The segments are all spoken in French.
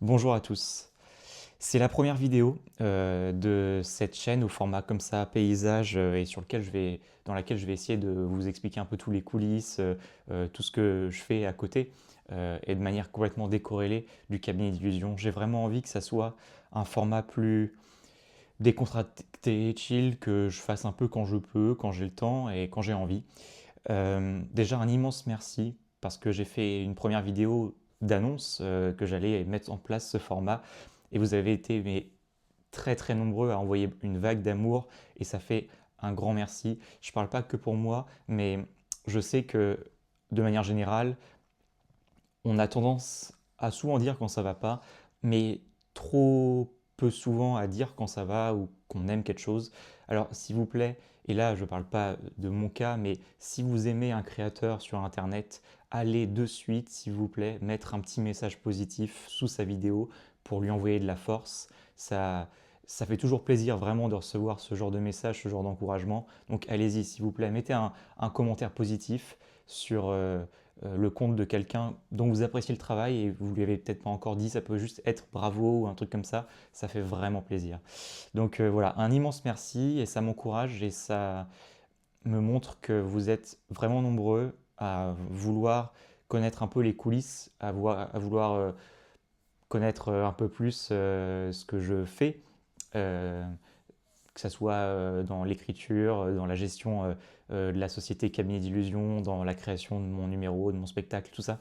Bonjour à tous. C'est la première vidéo de cette chaîne au format comme ça, paysage, et dans laquelle je vais essayer de vous expliquer un peu tous les coulisses, tout ce que je fais à côté, et de manière complètement décorrélée du cabinet d'illusion. J'ai vraiment envie que ça soit un format plus décontracté, chill, que je fasse un peu quand je peux, quand j'ai le temps et quand j'ai envie. Déjà un immense merci parce que j'ai fait une première vidéo d'annonce que j'allais mettre en place ce format et vous avez été très très nombreux à envoyer une vague d'amour et ça fait un grand merci. Je ne parle pas que pour moi, mais je sais que de manière générale, on a tendance à souvent dire quand ça va pas, mais trop peu souvent à dire quand ça va ou qu'on aime quelque chose. Alors s'il vous plaît, et là je ne parle pas de mon cas, mais si vous aimez un créateur sur Internet, allez de suite, s'il vous plaît, mettre un petit message positif sous sa vidéo pour lui envoyer de la force. Ça, ça fait toujours plaisir vraiment de recevoir ce genre de message, ce genre d'encouragement. Donc allez-y, s'il vous plaît, mettez un commentaire positif sur le compte de quelqu'un dont vous appréciez le travail et vous lui avez peut-être pas encore dit, ça peut juste être bravo ou un truc comme ça fait vraiment plaisir. Donc voilà, un immense merci et ça m'encourage et ça me montre que vous êtes vraiment nombreux à vouloir connaître un peu les coulisses, à vouloir connaître un peu plus ce que je fais. Euh, que ça soit dans l'écriture, dans la gestion de la société Cabinet d'Illusion, dans la création de mon numéro, de mon spectacle, tout ça.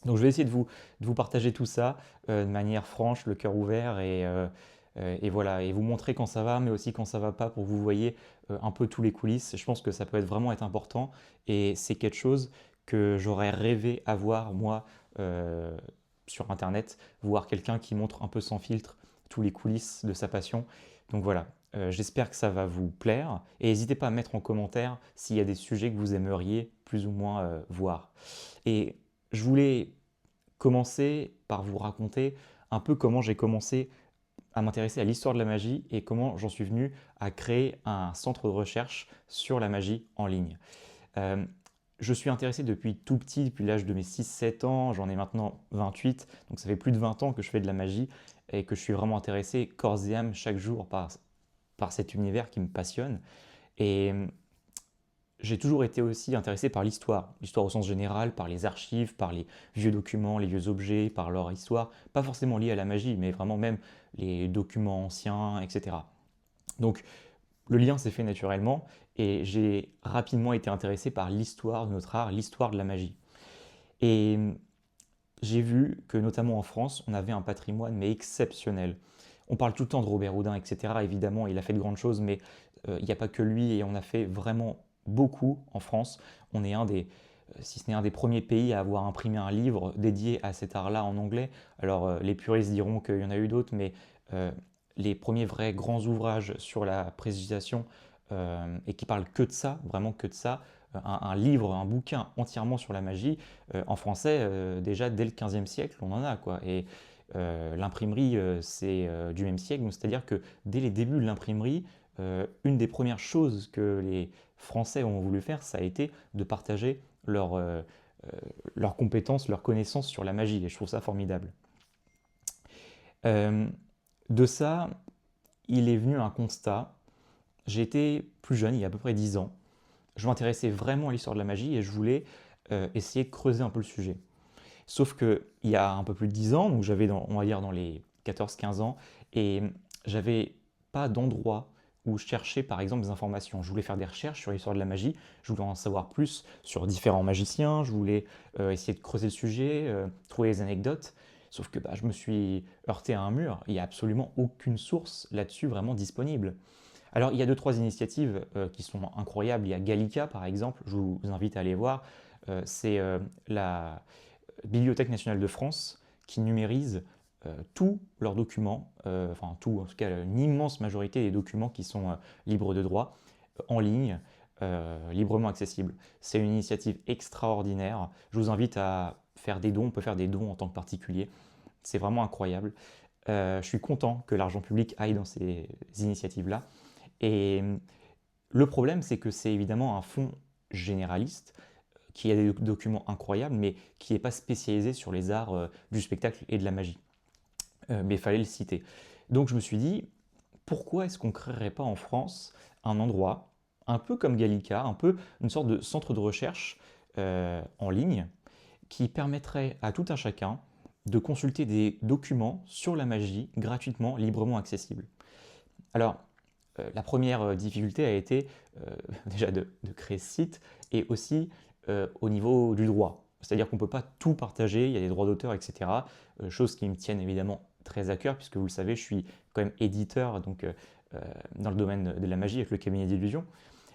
Donc je vais essayer de vous partager tout ça de manière franche, le cœur ouvert et voilà, et vous montrer quand ça va, mais aussi quand ça va pas pour que vous voyez un peu tous les coulisses. Je pense que ça peut vraiment être important et c'est quelque chose que j'aurais rêvé avoir moi euh, sur Internet, voir quelqu'un qui montre un peu sans filtre tous les coulisses de sa passion. Donc voilà, j'espère que ça va vous plaire et n'hésitez pas à mettre en commentaire s'il y a des sujets que vous aimeriez plus ou moins voir. Et je voulais commencer par vous raconter un peu comment j'ai commencé à m'intéresser à l'histoire de la magie et comment j'en suis venu à créer un centre de recherche sur la magie en ligne. Euh, je suis intéressé depuis tout petit, depuis l'âge de mes 6-7 ans, j'en ai maintenant 28, donc ça fait plus de 20 ans que je fais de la magie et que je suis vraiment intéressé corps et âme chaque jour par cet univers qui me passionne. Et j'ai toujours été aussi intéressé par l'histoire, l'histoire au sens général, par les archives, par les vieux documents, les vieux objets, par leur histoire, pas forcément liée à la magie, mais vraiment même les documents anciens, etc. Donc le lien s'est fait naturellement et j'ai rapidement été intéressé par l'histoire de notre art, l'histoire de la magie. Et j'ai vu que notamment en France, on avait un patrimoine mais exceptionnel. On parle tout le temps de Robert Houdin, etc. Évidemment, il a fait de grandes choses, mais il n'y a pas que lui et on a fait vraiment beaucoup en France. On est si ce n'est un des premiers pays à avoir imprimé un livre dédié à cet art-là en anglais. Alors les puristes diront qu'il y en a eu d'autres, mais euh, les premiers vrais grands ouvrages sur la précision et qui parlent que de ça, vraiment que de ça, un livre, un bouquin entièrement sur la magie, en français, déjà dès le 15e siècle, on en a quoi. Et l'imprimerie, c'est du même siècle, c'est-à-dire que dès les débuts de l'imprimerie, une des premières choses que les Français ont voulu faire, ça a été de partager leurs compétences, leurs connaissances sur la magie, et je trouve ça formidable. Euh, de ça, il est venu un constat. J'étais plus jeune, il y a à peu près 10 ans. Je m'intéressais vraiment à l'histoire de la magie et je voulais essayer de creuser un peu le sujet. Sauf qu'il y a un peu plus de 10 ans, donc j'avais, on va dire, dans les 14-15 ans, et j'avais pas d'endroit où chercher par exemple des informations. Je voulais faire des recherches sur l'histoire de la magie, je voulais en savoir plus sur différents magiciens, je voulais essayer de creuser le sujet, trouver des anecdotes. Sauf que bah, je me suis heurté à un mur, il n'y a absolument aucune source là-dessus vraiment disponible. Alors il y a deux, trois initiatives qui sont incroyables. Il y a Gallica par exemple, je vous invite à aller voir. C'est la Bibliothèque nationale de France qui numérise tous leurs documents, enfin tout, en tout cas une immense majorité des documents qui sont libres de droit, en ligne, librement accessibles. C'est une initiative extraordinaire. Je vous invite à faire des dons, on peut faire des dons en tant que particulier. C'est vraiment incroyable. Je suis content que l'argent public aille dans ces initiatives-là. Et le problème, c'est que c'est évidemment un fonds généraliste qui a des documents incroyables, mais qui n'est pas spécialisé sur les arts du spectacle et de la magie. mais il fallait le citer. Donc je me suis dit, pourquoi est-ce qu'on ne créerait pas en France un endroit, un peu comme Gallica, un peu une sorte de centre de recherche en ligne, qui permettrait à tout un chacun de consulter des documents sur la magie gratuitement, librement accessibles. Alors, la première difficulté a été déjà de créer ce site et aussi au niveau du droit. C'est-à-dire qu'on ne peut pas tout partager, il y a des droits d'auteur, etc. Choses qui me tiennent évidemment très à cœur, puisque vous le savez, je suis quand même éditeur donc, dans le domaine de la magie avec le cabinet d'illusion.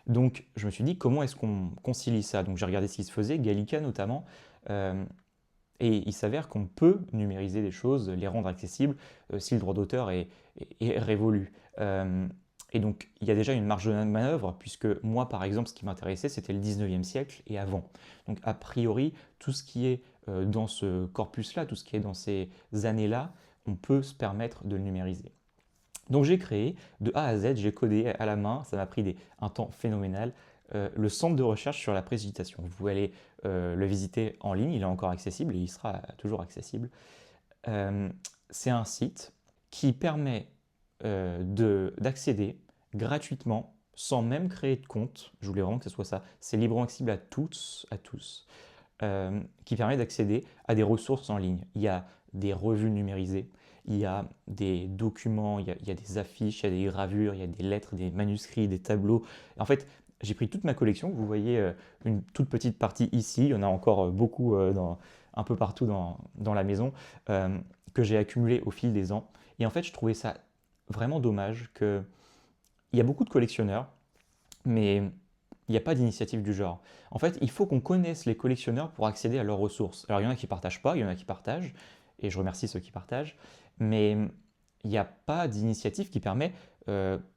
Donc je me suis dit, comment est-ce qu'on concilie ça? Donc j'ai regardé ce qui se faisait, Gallica notamment, euh, et il s'avère qu'on peut numériser des choses, les rendre accessibles, si le droit d'auteur est révolu. Et donc, il y a déjà une marge de manœuvre, puisque moi, par exemple, ce qui m'intéressait, c'était le 19e siècle et avant. Donc, a priori, tout ce qui est dans ce corpus-là, tout ce qui est dans ces années-là, on peut se permettre de le numériser. Donc, j'ai créé de A à Z, j'ai codé à la main, ça m'a pris un temps phénoménal, le centre de recherche sur la précipitation. Vous pouvez aller le visiter en ligne, il est encore accessible et il sera toujours accessible. C'est un site qui permet d'accéder gratuitement sans même créer de compte. Je voulais vraiment que ce soit ça. C'est librement accessible à tous, qui permet d'accéder à des ressources en ligne. Il y a des revues numérisées, il y a des documents, il y a des affiches, il y a des gravures, il y a des lettres, des manuscrits, des tableaux. En fait, j'ai pris toute ma collection. Vous voyez une toute petite partie ici. Il y en a encore beaucoup un peu partout dans la maison que j'ai accumulé au fil des ans. Et en fait, je trouvais ça vraiment dommage qu'il y a beaucoup de collectionneurs, mais il n'y a pas d'initiative du genre. En fait, il faut qu'on connaisse les collectionneurs pour accéder à leurs ressources. Alors, il y en a qui ne partagent pas, il y en a qui partagent, et je remercie ceux qui partagent, mais il n'y a pas d'initiative qui permet,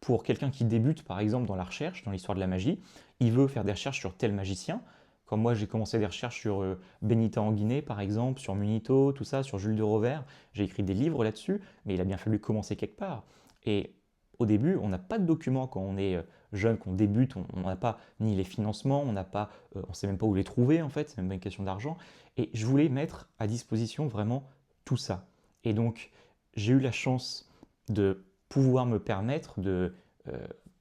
pour quelqu'un qui débute, par exemple, dans la recherche, dans l'histoire de la magie, il veut faire des recherches sur tel magicien. Comme moi, j'ai commencé des recherches sur Benita Anguinet, par exemple, sur Munito, tout ça, sur Jules de Rovers. J'ai écrit des livres là-dessus, mais il a bien fallu commencer quelque part. Et au début, on n'a pas de documents quand on est jeune, qu'on débute, on n'a pas ni les financements, on ne sait même pas où les trouver en fait, c'est même pas une question d'argent. Et je voulais mettre à disposition vraiment tout ça. Et donc, j'ai eu la chance de pouvoir me permettre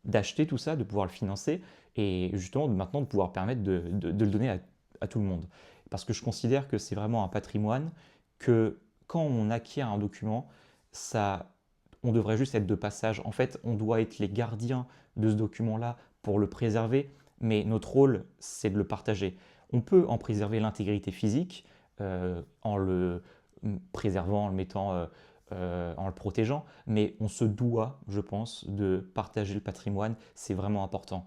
d'acheter tout ça, de pouvoir le financer et justement maintenant de pouvoir permettre de le donner à tout le monde. Parce que je considère que c'est vraiment un patrimoine que quand on acquiert un document, ça, on devrait juste être de passage. En fait, on doit être les gardiens de ce document-là pour le préserver, mais notre rôle, c'est de le partager. On peut en préserver l'intégrité physique en le préservant, en le mettant, en le protégeant, mais on se doit, je pense, de partager le patrimoine, c'est vraiment important.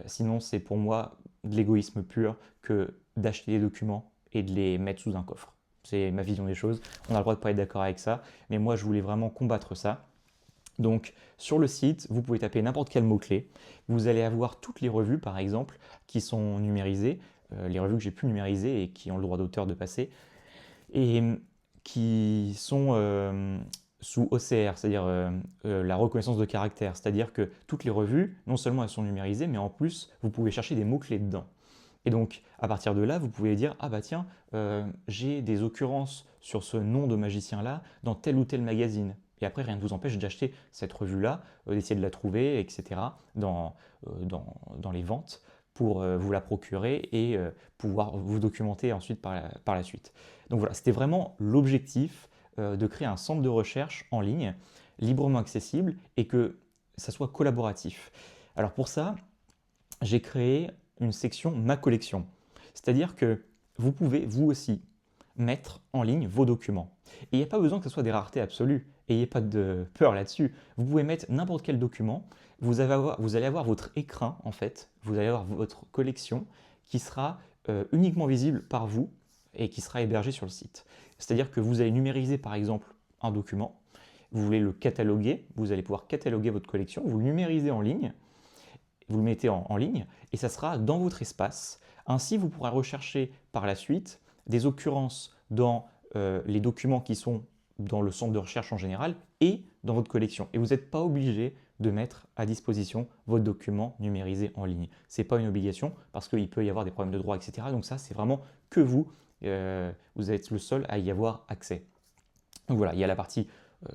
Sinon, c'est pour moi de l'égoïsme pur que d'acheter des documents et de les mettre sous un coffre. C'est ma vision des choses. On a le droit de ne pas être d'accord avec ça, mais moi, je voulais vraiment combattre ça. Donc, sur le site, vous pouvez taper n'importe quel mot-clé. Vous allez avoir toutes les revues, par exemple, qui sont numérisées, les revues que j'ai pu numériser et qui ont le droit d'auteur de passer, et qui sont sous OCR, c'est-à-dire la reconnaissance de caractère. C'est-à-dire que toutes les revues, non seulement elles sont numérisées, mais en plus, vous pouvez chercher des mots-clés dedans. Et donc, à partir de là, vous pouvez dire, ah bah tiens, j'ai des occurrences sur ce nom de magicien-là dans tel ou tel magazine. Et après, rien ne vous empêche d'acheter cette revue-là, d'essayer de la trouver, etc., dans les ventes, pour vous la procurer et pouvoir vous documenter ensuite par la suite. Donc voilà, c'était vraiment l'objectif de créer un centre de recherche en ligne, librement accessible, et que ça soit collaboratif. Alors pour ça, j'ai créé une section Ma collection. C'est-à-dire que vous pouvez, vous aussi, mettre en ligne vos documents. Et il n'y a pas besoin que ce soit des raretés absolues. Ayez pas de peur là-dessus. Vous pouvez mettre n'importe quel document. Vous allez avoir votre écrin, en fait. Vous allez avoir votre collection qui sera uniquement visible par vous et qui sera hébergée sur le site. C'est-à-dire que vous allez numériser, par exemple, un document. Vous voulez le cataloguer. Vous allez pouvoir cataloguer votre collection. Vous le numérisez en ligne. Vous le mettez en ligne et ça sera dans votre espace. Ainsi, vous pourrez rechercher par la suite des occurrences dans les documents qui sont dans le centre de recherche en général et dans votre collection. Et vous n'êtes pas obligé de mettre à disposition votre document numérisé en ligne. Ce n'est pas une obligation parce qu'il peut y avoir des problèmes de droit, etc. Donc ça, c'est vraiment que vous êtes le seul à y avoir accès. Donc voilà, il y a la partie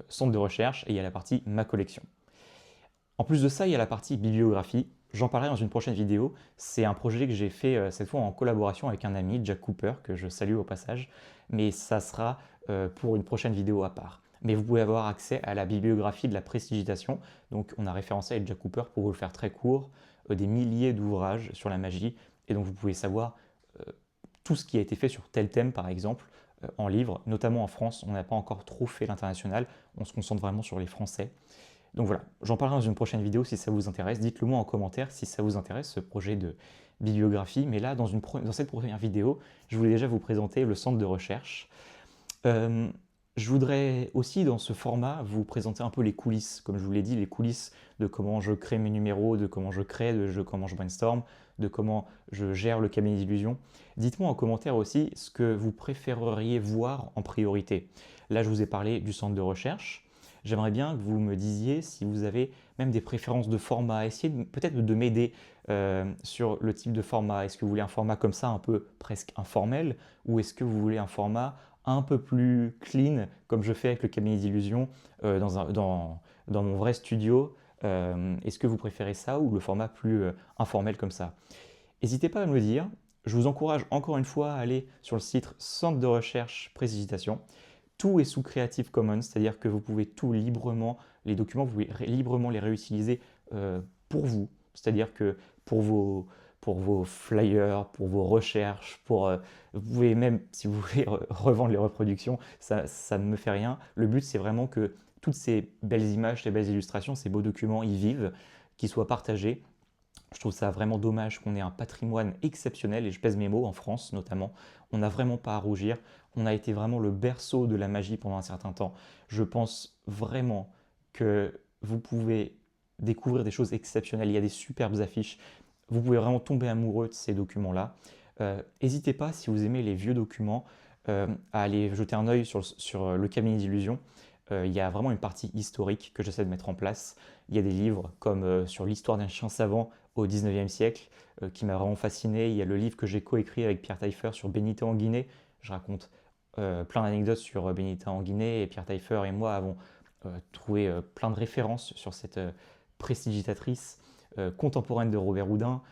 centre de recherche et il y a la partie ma collection. En plus de ça, il y a la partie bibliographie. J'en parlerai dans une prochaine vidéo. C'est un projet que j'ai fait cette fois en collaboration avec un ami, Jack Cooper, que je salue au passage. Mais ça sera pour une prochaine vidéo à part. Mais vous pouvez avoir accès à la bibliographie de la prestidigitation. Donc on a référencé avec Jack Cooper, pour vous le faire très court, des milliers d'ouvrages sur la magie. Et donc vous pouvez savoir tout ce qui a été fait sur tel thème par exemple en livre. Notamment en France, on n'a pas encore trop fait l'international. On se concentre vraiment sur les Français. Donc voilà, j'en parlerai dans une prochaine vidéo si ça vous intéresse. Dites-le moi en commentaire si ça vous intéresse, ce projet de bibliographie. Mais là, dans cette première vidéo, je voulais déjà vous présenter le centre de recherche. Je voudrais aussi, dans ce format, vous présenter un peu les coulisses. Comme je vous l'ai dit, les coulisses de comment je crée mes numéros, de comment je crée, comment je brainstorm, de comment je gère le cabinet d'illusion. Dites-moi en commentaire aussi ce que vous préféreriez voir en priorité. Là, je vous ai parlé du centre de recherche. J'aimerais bien que vous me disiez si vous avez même des préférences de format. Essayez peut-être de m'aider sur le type de format. Est-ce que vous voulez un format comme ça, un peu presque informel, ou est-ce que vous voulez un format un peu plus clean, comme je fais avec le cabinet d'illusion dans mon vrai studio? Est-ce que vous préférez ça ou le format plus informel comme ça? N'hésitez pas à me le dire. Je vous encourage encore une fois à aller sur le site Centre de recherche Prestidigitation. Tout est sous Creative Commons, c'est-à-dire que vous pouvez tout librement, les documents, vous pouvez librement les réutiliser pour vous. C'est-à-dire que pour vos flyers, pour vos recherches, vous pouvez même, si vous voulez revendre les reproductions, ça ne me fait rien. Le but, c'est vraiment que toutes ces belles images, ces belles illustrations, ces beaux documents y vivent, qu'ils soient partagés. Je trouve ça vraiment dommage qu'on ait un patrimoine exceptionnel, et je pèse mes mots, en France notamment. On n'a vraiment pas à rougir. On a été vraiment le berceau de la magie pendant un certain temps. Je pense vraiment que vous pouvez découvrir des choses exceptionnelles. Il y a des superbes affiches. Vous pouvez vraiment tomber amoureux de ces documents-là. N'hésitez pas, si vous aimez les vieux documents, à aller jeter un œil sur le cabinet d'illusion. Il y a vraiment une partie historique que j'essaie de mettre en place. Il y a des livres comme sur l'histoire d'un chien savant au 19e siècle qui m'a vraiment fasciné. Il y a le livre que j'ai coécrit avec Pierre Taillefer sur Benita en Guinée. Je raconte plein d'anecdotes sur Benita en Guinée, et Pierre Taillefer et moi avons trouvé plein de références sur cette prestidigitatrice contemporaine de Robert Houdin.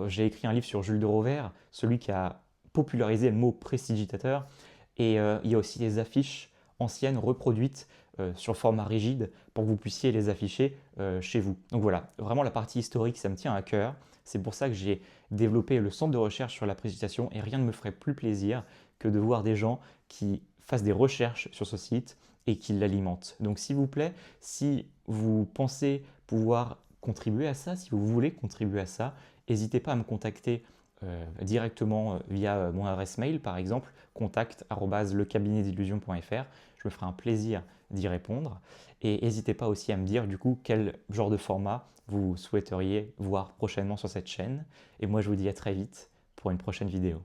J'ai écrit un livre sur Jules de Rovère, celui qui a popularisé le mot prestidigitateur. Et il y a aussi des affiches anciennes reproduites sur format rigide pour que vous puissiez les afficher chez vous. Donc voilà, vraiment la partie historique, ça me tient à cœur. C'est pour ça que j'ai développé le centre de recherche sur la prestidigitation, et rien ne me ferait plus plaisir que de voir des gens qui fassent des recherches sur ce site et qui l'alimentent. Donc s'il vous plaît, si vous pensez pouvoir contribuer à ça, si vous voulez contribuer à ça, n'hésitez pas à me contacter directement via mon adresse mail, par exemple, contact@lecabinetdillusion.fr. Je me ferai un plaisir d'y répondre. Et n'hésitez pas aussi à me dire du coup quel genre de format vous souhaiteriez voir prochainement sur cette chaîne. Et moi, je vous dis à très vite pour une prochaine vidéo.